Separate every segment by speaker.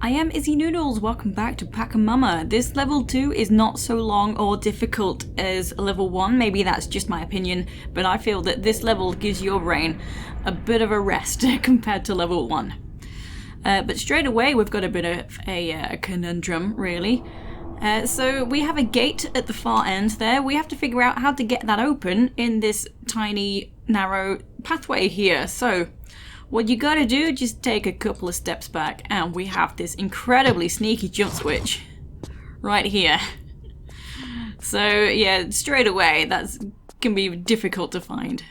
Speaker 1: I am Izzy Noodles, welcome back to Pachamama. This level 2 is not so long or difficult as level 1, maybe that's just my opinion, but I feel that this level gives your brain a bit of a rest compared to level 1. But straight away we've got a bit of a conundrum, really. So we have a gate at the far end there. We have to figure out how to get that open in this tiny, narrow pathway here. So what you gotta do, just take a couple of steps back and we have this incredibly sneaky jump switch right here. So yeah, straight away that can be difficult to find.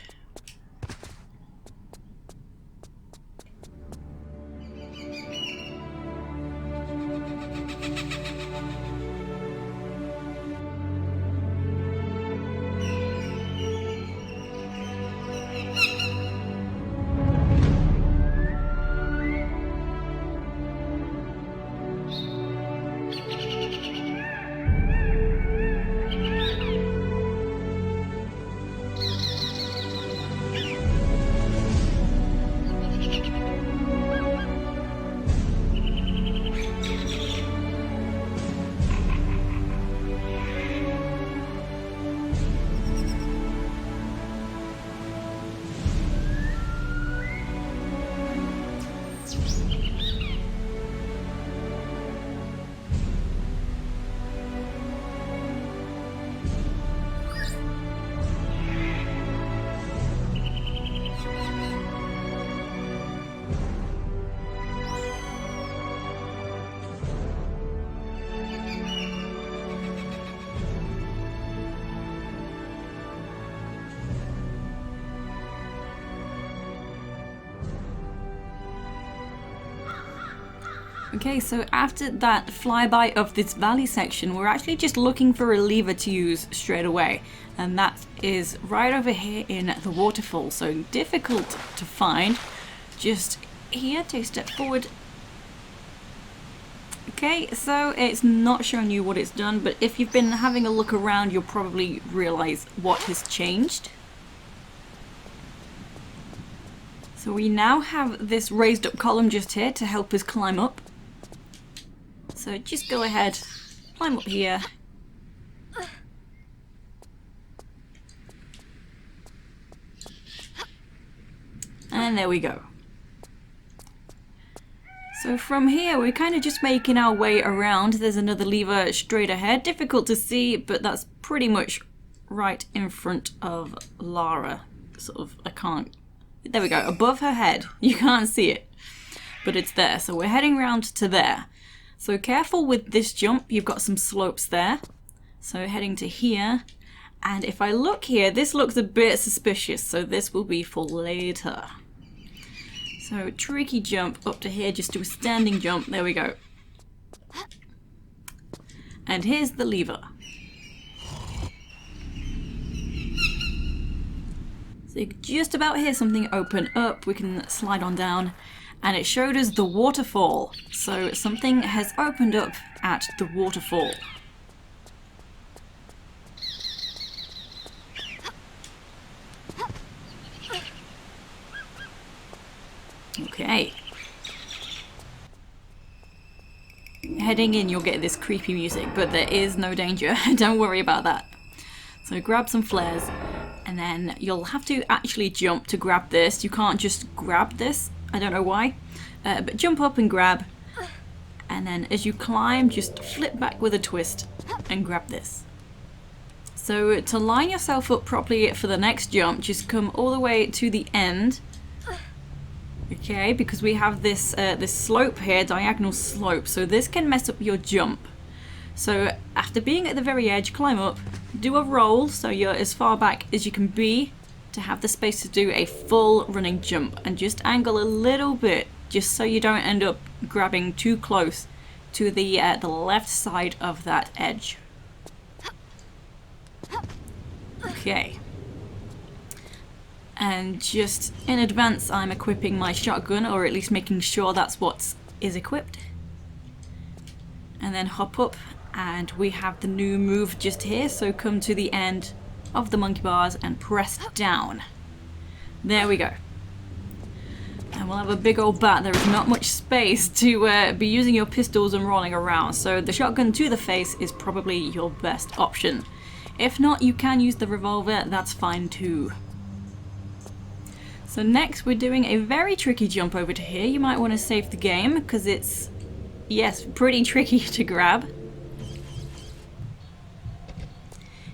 Speaker 1: Okay, so after that flyby of this valley section, we're actually just looking for a lever to use straight away. And that is right over here in the waterfall. So difficult to find. Just here, take a step forward. Okay, so it's not showing you what it's done, but if you've been having a look around, you'll probably realize what has changed. So we now have this raised up column just here to help us climb up. So just go ahead, climb up here. And there we go. So from here we're kind of just making our way around. There's another lever straight ahead. Difficult to see, but that's pretty much right in front of Lara. Sort of, I can't... There we go, above her head. You can't see it, but it's there. So we're heading round to there. So careful with this jump, you've got some slopes there. So heading to here, and if I look here, this looks a bit suspicious, so this will be for later. So tricky jump up to here, just do a standing jump, there we go. And here's the lever. So you can just about hear something open up, we can slide on down. And it showed us the waterfall. So something has opened up at the waterfall. Okay. Heading in, you'll get this creepy music, but there is no danger. Don't worry about that. So grab some flares, and then you'll have to actually jump to grab this. You can't just grab this. I don't know why, but jump up and grab, and then as you climb, just flip back with a twist and grab this. So to line yourself up properly for the next jump, just come all the way to the end. Okay, because we have this this slope here, diagonal slope, so this can mess up your jump. So after being at the very edge, climb up, do a roll so you're as far back as you can be, to have the space to do a full running jump, and just angle a little bit just so you don't end up grabbing too close to the left side of that edge. Okay. And just in advance I'm equipping my shotgun, or at least making sure that's what is equipped. And then hop up, and we have the new move just here, so come to the end of the monkey bars and press down. There we go. And we'll have a big old bat. There is not much space to be using your pistols and rolling around, so the shotgun to the face is probably your best option. If not, you can use the revolver, that's fine too. So next we're doing a very tricky jump over to here. You might want to save the game because it's, yes, pretty tricky to grab.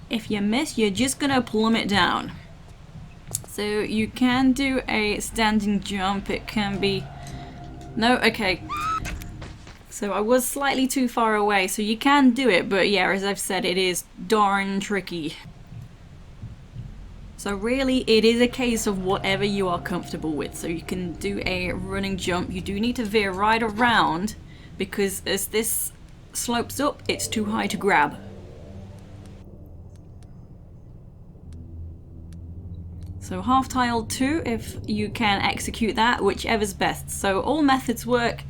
Speaker 1: If you miss, you're just gonna plummet down. So you can do a standing jump, it can be... No, okay. So I was slightly too far away, so you can do it, but yeah, as I've said, it is darn tricky. So really, it is a case of whatever you are comfortable with. So you can do a running jump. You do need to veer right around because as this slopes up, it's too high to grab. So half tile 2, if you can execute that, whichever's best. So all methods work.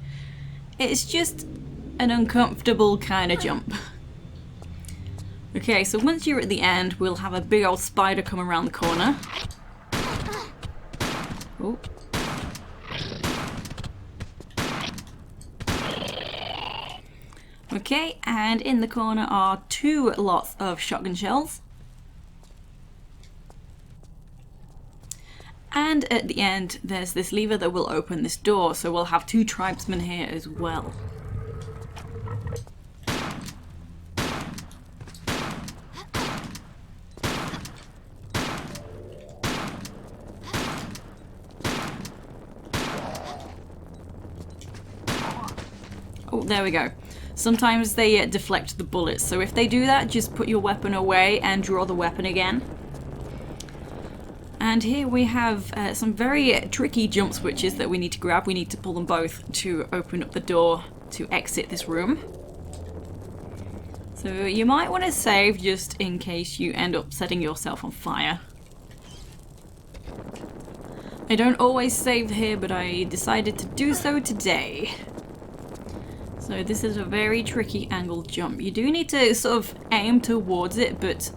Speaker 1: It's just an uncomfortable kind of jump. Okay, so once you're at the end, we'll have a big old spider come around the corner. Oh. Okay, and in the corner are 2 lots of shotgun shells. And at the end, there's this lever that will open this door, so we'll have 2 tribesmen here as well. Oh, there we go. Sometimes they deflect the bullets, so if they do that, just put your weapon away and draw the weapon again. And here we have some very tricky jump switches that we need to grab. We need to pull them both to open up the door to exit this room. So you might want to save just in case you end up setting yourself on fire. I don't always save here, but I decided to do so today. So this is a very tricky angled jump. You do need to sort of aim towards it, but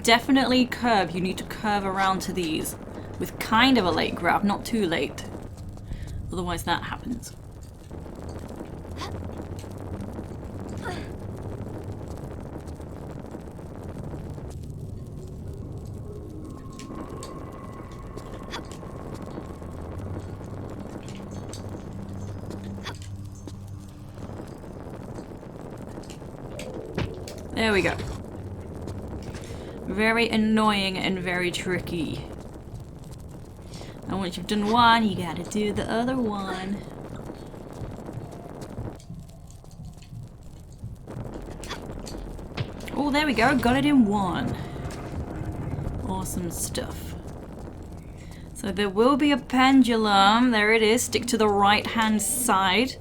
Speaker 1: definitely curve. You need to curve around to these with kind of a late grab, not too late. Otherwise that happens. There we go. Very annoying and very tricky. And once you've done one, you gotta do the other one. Oh, there we go. Got it in one. Awesome stuff. So there will be a pendulum. There it is. Stick to the right-hand side.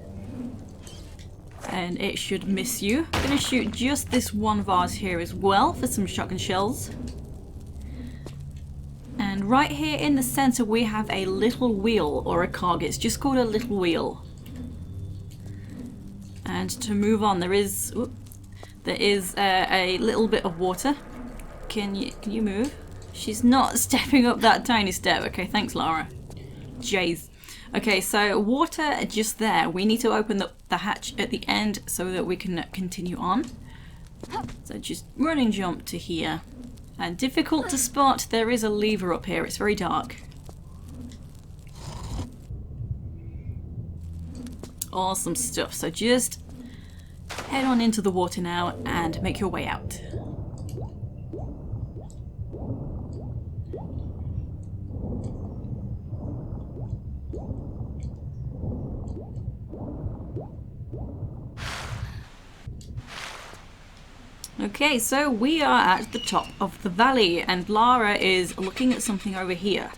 Speaker 1: And it should miss you. I'm gonna shoot just this one vase here as well for some shotgun shells. And right here in the center we have a little wheel or a cog. It's just called a little wheel. And to move on, there is a little bit of water. Can you move? She's not stepping up that tiny step. Okay, thanks, Lara. Jeez. Okay, so water just there. We need to open the hatch at the end so that we can continue on. So just run and jump to here. And difficult to spot, there is a lever up here. It's very dark. Awesome stuff. So just head on into the water now and make your way out. Okay, so we are at the top of the valley and Lara is looking at something over here.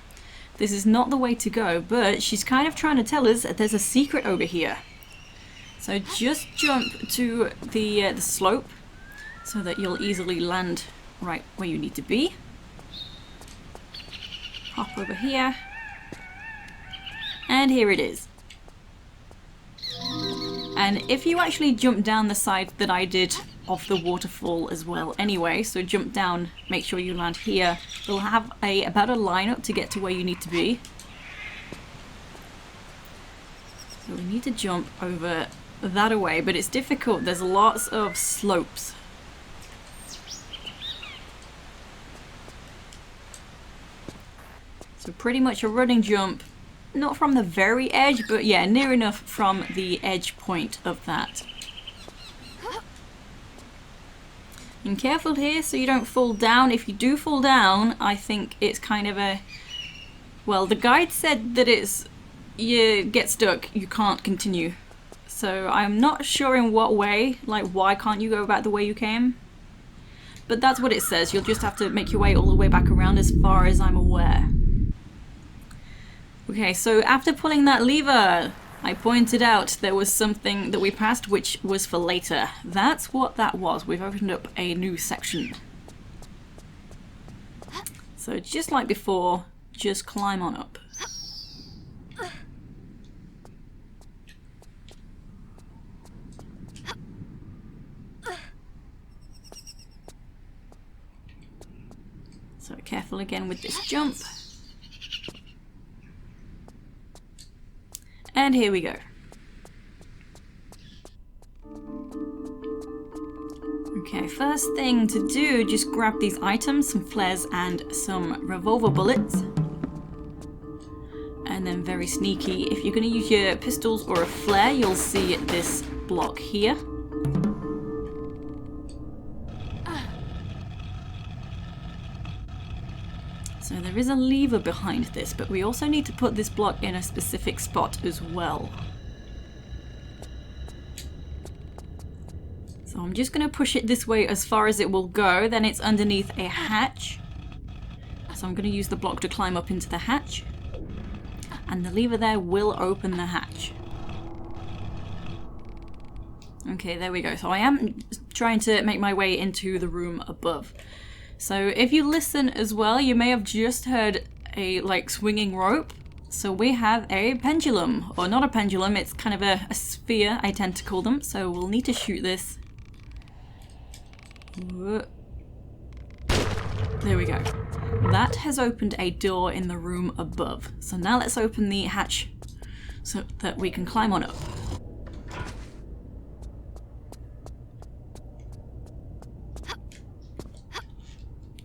Speaker 1: This is not the way to go, but she's kind of trying to tell us that there's a secret over here. So just jump to the slope so that you'll easily land right where you need to be. Hop over here. And here it is. And if you actually jump down the side that I did of the waterfall as well anyway, so jump down, make sure you land here, you'll have about a lineup to get to where you need to be. So we need to jump over that away, but it's difficult. There's lots of slopes. So pretty much a running jump, not from the very edge, but yeah, near enough from the edge point of that. And careful here so you don't fall down. If you do fall down, I think it's kind of a... Well, the guide said that it's... You get stuck, you can't continue. So I'm not sure in what way, like why can't you go back the way you came? But that's what it says. You'll just have to make your way all the way back around as far as I'm aware. Okay, so after pulling that lever, I pointed out there was something that we passed which was for later. That's what that was. We've opened up a new section. So just like before, just climb on up. So careful again with this jump. And here we go. Okay, first thing to do, just grab these items, some flares and some revolver bullets. And then very sneaky, if you're going to use your pistols or a flare, you'll see this block here. So there is a lever behind this, but we also need to put this block in a specific spot as well. So I'm just going to push it this way as far as it will go, then it's underneath a hatch. So I'm going to use the block to climb up into the hatch. And the lever there will open the hatch. Okay, there we go. So I am trying to make my way into the room above. So if you listen as well, you may have just heard a like swinging rope. So we have a pendulum, or not a pendulum, it's kind of a sphere, I tend to call them. So we'll need to shoot this. There we go. That has opened a door in the room above. So now let's open the hatch so that we can climb on up.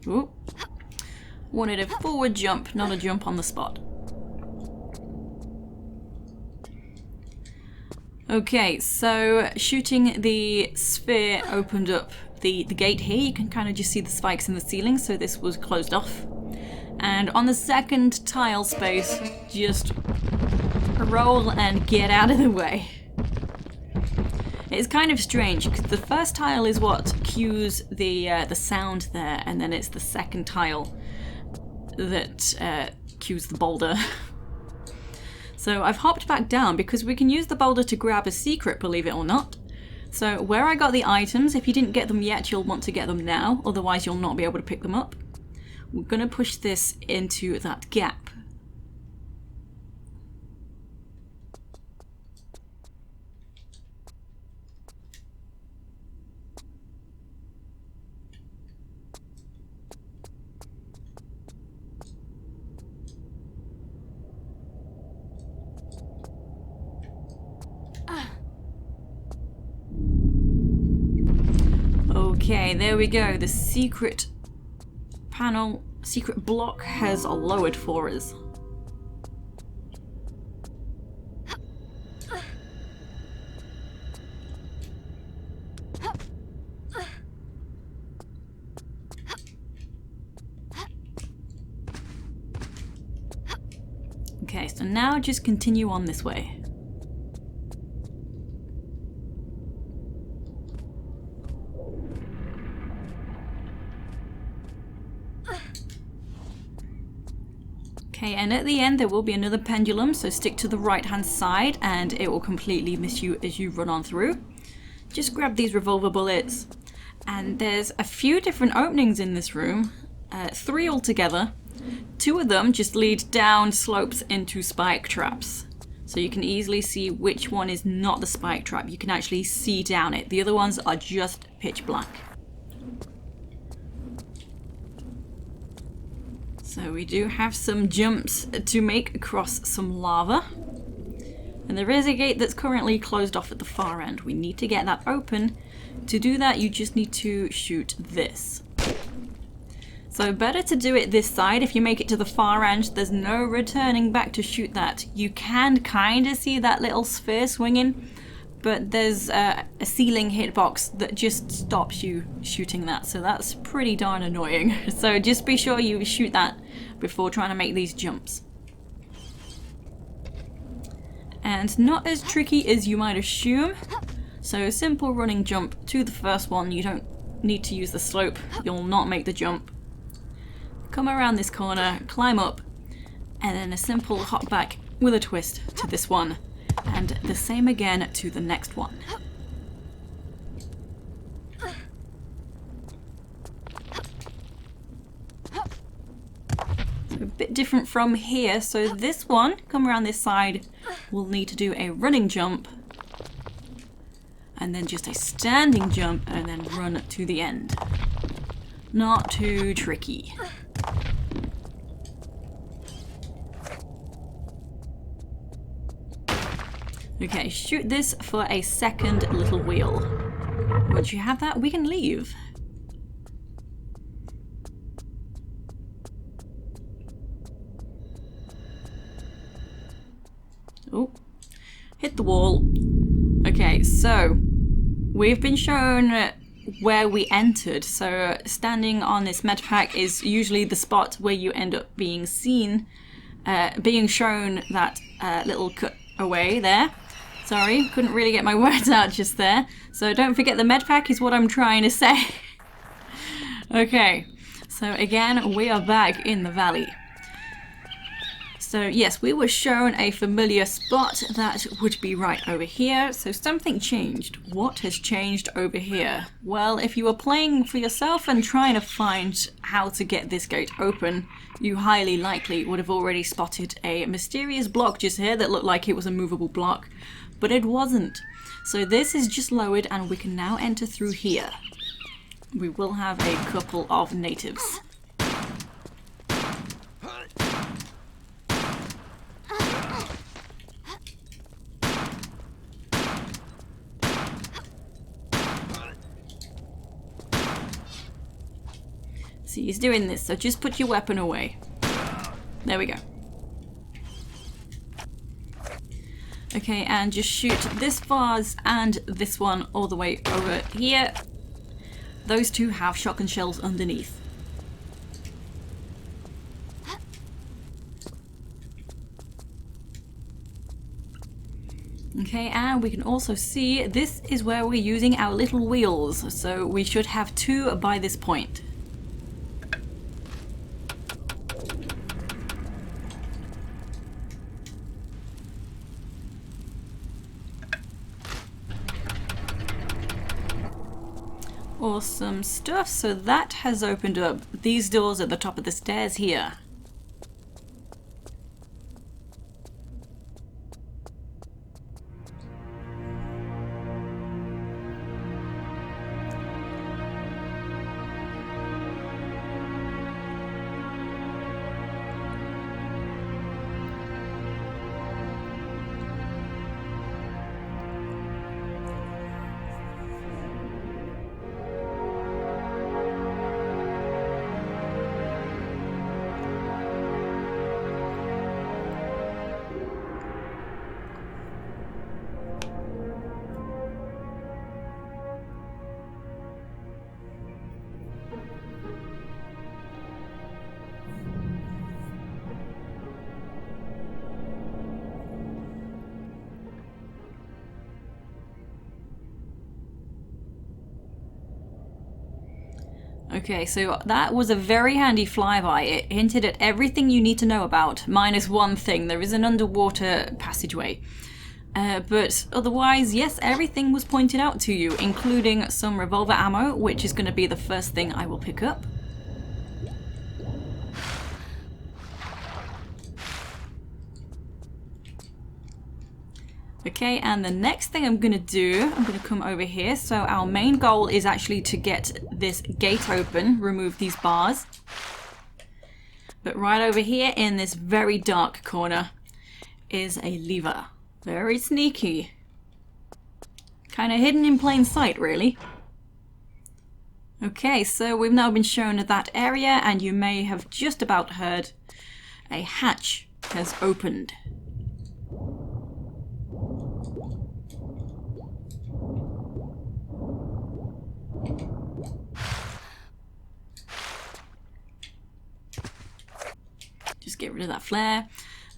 Speaker 1: Ooh. Wanted a forward jump, not a jump on the spot. Okay, so shooting the sphere opened up the gate here. You can kind of just see the spikes in the ceiling, so this was closed off. And on the second tile space, just roll and get out of the way. It's kind of strange because the first tile is what cues the sound there, and then it's the second tile that cues the boulder. So I've hopped back down because we can use the boulder to grab a secret, believe it or not. So where I got the items, if you didn't get them yet, you'll want to get them now, otherwise you'll not be able to pick them up. We're going to push this into that gap. Okay, there we go. The secret panel, secret block has lowered for us. Okay, so now just continue on this way. Okay, and at the end there will be another pendulum, so stick to the right hand side and it will completely miss you as you run on through. Just grab these revolver bullets, and there's a few different openings in this room, 3 altogether. 2 of them just lead down slopes into spike traps, so you can easily see which one is not the spike trap. You can actually see down it. The other ones are just pitch black. So we do have some jumps to make across some lava. And there is a gate that's currently closed off at the far end. We need to get that open. To do that, you just need to shoot this. So better to do it this side. If you make it to the far end, there's no returning back to shoot that. You can kind of see that little sphere swinging, but there's a ceiling hitbox that just stops you shooting that. So that's pretty darn annoying. So just be sure you shoot that before trying to make these jumps. And not as tricky as you might assume. So simple running jump to the first one. You don't need to use the slope. You'll not make the jump. Come around this corner, climb up, and then a simple hop back with a twist to this one. And the same again to the next one. A bit different from here. So this one, come around this side, we'll need to do a running jump. And then just a standing jump and then run to the end. Not too tricky. Okay, shoot this for a second little wheel. Once you have that, we can leave. Oh, hit the wall. Okay, so we've been shown where we entered. So standing on this Medpack is usually the spot where you end up being seen, being shown that little cut away there. Sorry, couldn't really get my words out just there. So don't forget the Medpack is what I'm trying to say. Okay, so again, we are back in the valley. So yes, we were shown a familiar spot that would be right over here. So something changed. What has changed over here? Well, if you were playing for yourself and trying to find how to get this gate open, you highly likely would have already spotted a mysterious block just here that looked like it was a movable block, but it wasn't. So this is just lowered and we can now enter through here. We will have a couple of natives. See, he's doing this, so just put your weapon away. There we go. Okay, and just shoot this vase and this one all the way over here. Those two have shotgun shells underneath. Okay, and we can also see this is where we're using our little wheels, so we should have two by this point. Awesome stuff. So that has opened up these doors at the top of the stairs here. Okay, so that was a very handy flyby. It hinted at everything you need to know about, minus one thing. There is an underwater passageway. But otherwise, yes, everything was pointed out to you, including some revolver ammo, which is going to be the first thing I will pick up. Okay, and the next thing I'm going to do, I'm going to come over here. So our main goal is actually to get this gate open, remove these bars. But right over here in this very dark corner is a lever. Very sneaky. Kind of hidden in plain sight, really. Okay, so we've now been shown that area, and you may have just about heard a hatch has opened. Just get rid of that flare.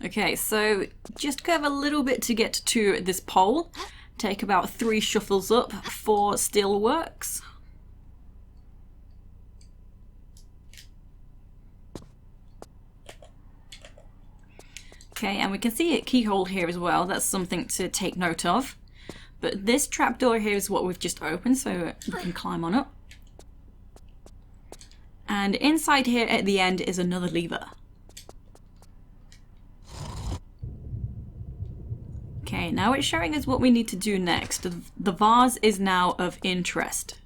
Speaker 1: Okay, so just curve a little bit to get to this pole. Take about 3 shuffles up, 4 still works. Okay, and we can see a keyhole here as well. That's something to take note of. But this trapdoor here is what we've just opened, so you can climb on up. And inside here at the end is another lever. Okay, now it's showing us what we need to do next. The vase is now of interest.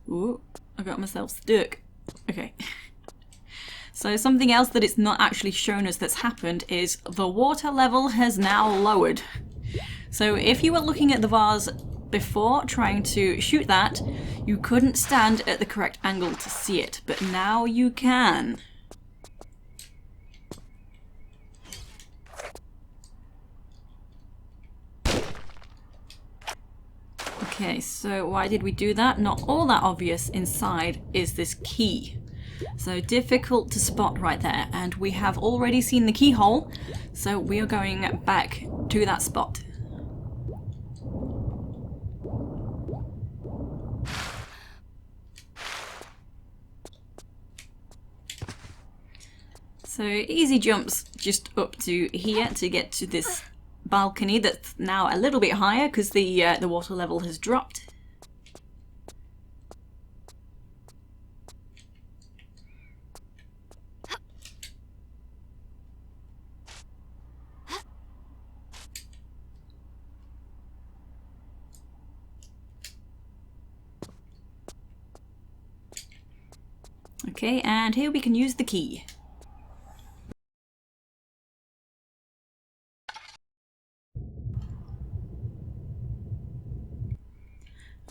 Speaker 1: Ooh, I got myself stuck. Okay. So something else that it's not actually shown us that's happened is the water level has now lowered. So if you were looking at the vase before trying to shoot that, you couldn't stand at the correct angle to see it, but now you can. Okay, so why did we do that? Not all that obvious. Inside is this key. So difficult to spot right there, and we have already seen the keyhole, so we are going back to that spot. So easy jumps just up to here to get to this balcony that's now a little bit higher because the water level has dropped. Okay, and here we can use the key.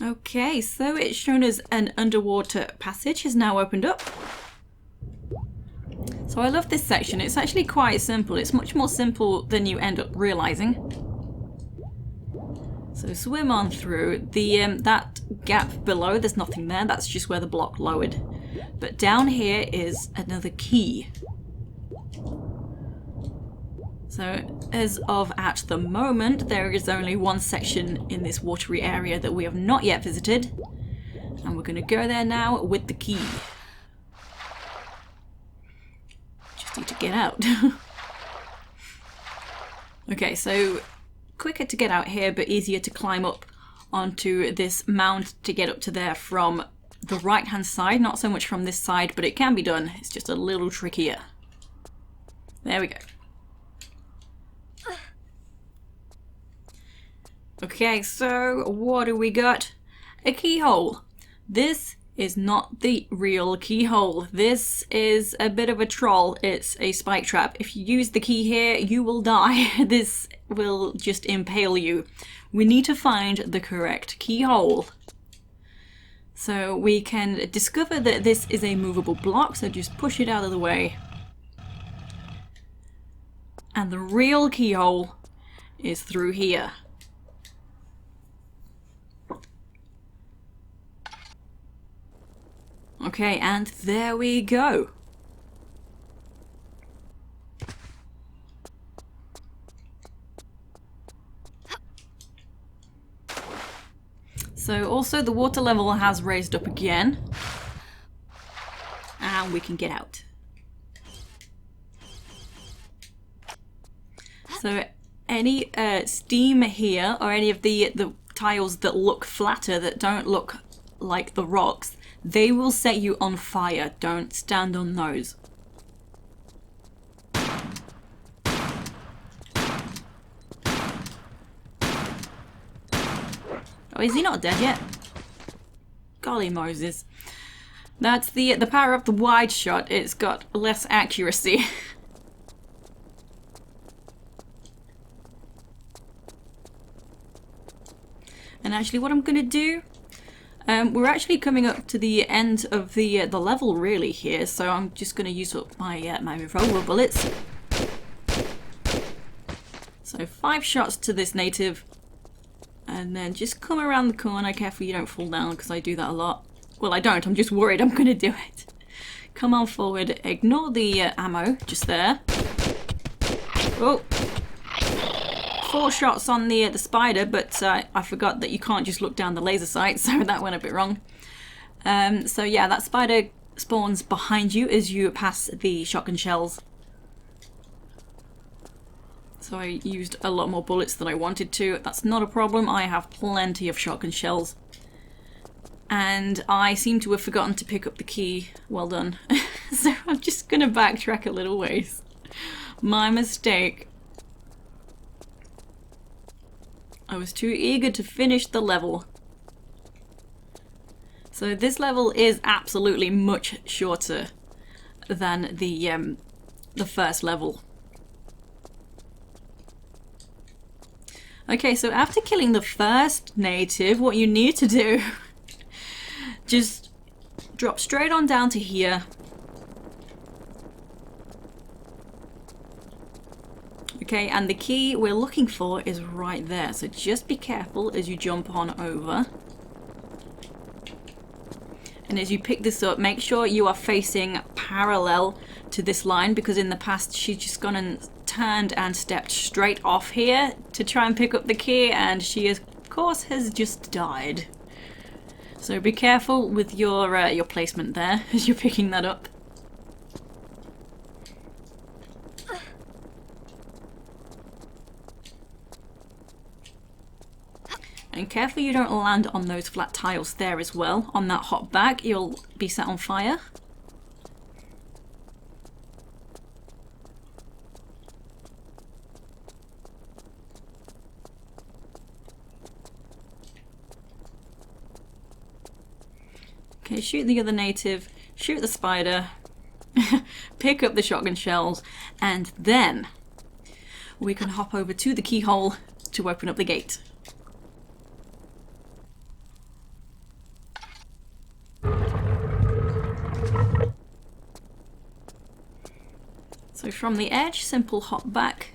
Speaker 1: Okay, so it's shown us an underwater passage has now opened up. So I love this section. It's actually quite simple. It's much more simple than you end up realizing. So swim on through. That gap below, there's nothing there. That's just where the block lowered. But down here is another key. So as of at the moment, there is only one section in this watery area that we have not yet visited. And we're going to go there now with the key. Just need to get out. Okay, so quicker to get out here, but easier to climb up onto this mound to get up to there from the right hand side. Not so much from this side, but it can be done. It's just a little trickier. There we go. Okay, so what do we got? A keyhole. This is not the real keyhole. This is a bit of a troll. It's a spike trap. If you use the key here, you will die. This will just impale you. We need to find the correct keyhole. So we can discover that this is a movable block, so just push it out of the way. And the real keyhole is through here. Okay, and there we go. So also the water level has raised up again. And we can get out. So any steam here, or any of the tiles that look flatter, that don't look like the rocks, they will set you on fire. Don't stand on those. Oh, is he not dead yet? Golly Moses. That's the power of the wide shot. It's got less accuracy. And actually what I'm gonna do, we're actually coming up to the end of the level really here, so I'm just gonna use up my my revolver bullets. So 5 shots to this native, and then just come around the corner. Careful you don't fall down, because I do that a lot. Well, I don't, I'm just worried I'm gonna do it. Come on forward, ignore the ammo just there. Oh, 4 shots on the spider, but I forgot that you can't just look down the laser sight, so that went a bit wrong. So yeah, that spider spawns behind you as you pass the shotgun shells. So I used a lot more bullets than I wanted to. That's not a problem, I have plenty of shotgun shells. And I seem to have forgotten to pick up the key. Well done. So I'm just gonna backtrack a little ways. My mistake. I was too eager to finish the level. So this level is absolutely much shorter than the first level. Okay, so after killing the first native, what you need to do, just drop straight on down to here. Okay, and the key we're looking for is right there, so just be careful as you jump on over. And as you pick this up, make sure you are facing parallel to this line, because in the past she's just gone and turned and stepped straight off here to try and pick up the key, and she of course has just died. So be careful with your placement there as you're picking that up. And careful you don't land on those flat tiles there as well. On that hop back, you'll be set on fire. Okay, shoot the other native, shoot the spider, pick up the shotgun shells, and then we can hop over to the keyhole to open up the gate. So from the edge, simple hop back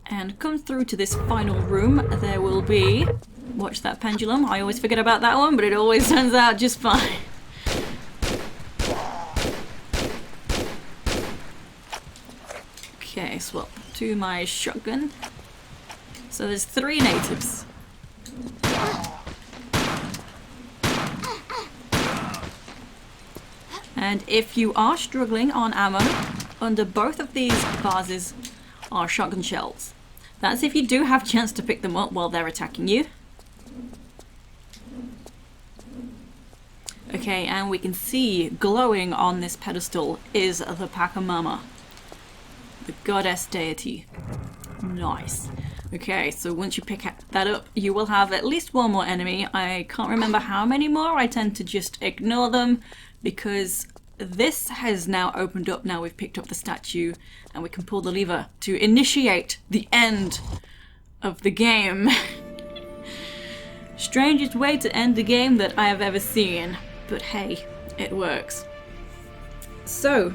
Speaker 1: and come through to this final room. There will be, watch that pendulum, I always forget about that one, but it always turns out just fine. Okay, swap to my shotgun. So there's 3 natives. And if you are struggling on ammo, under both of these vases are shotgun shells. That's if you do have a chance to pick them up while they're attacking you. Okay, and we can see glowing on this pedestal is the Pachamama, the goddess deity. Nice. Okay, so once you pick that up, you will have at least 1 more enemy. I can't remember how many more. I tend to just ignore them because this has now opened up. Now we've picked up the statue and we can pull the lever to initiate the end of the game. Strangest way to end a game that I have ever seen, but hey, it works. So,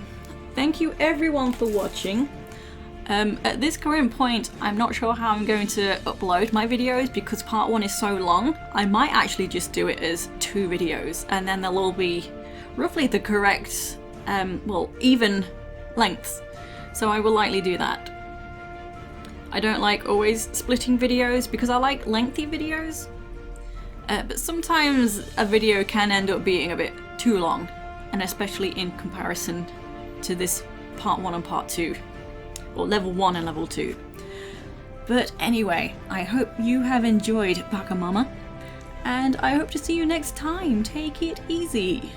Speaker 1: thank you everyone for watching. At this current point, I'm not sure how I'm going to upload my videos because part 1 is so long. I might actually just do it as 2 videos and then they'll all be roughly the correct, well, even lengths. So I will likely do that. I don't like always splitting videos because I like lengthy videos. But sometimes a video can end up being a bit too long, and especially in comparison to this part 1 and part 2, or level 1 and level 2. But anyway, I hope you have enjoyed Pachamama, and I hope to see you next time. Take it easy.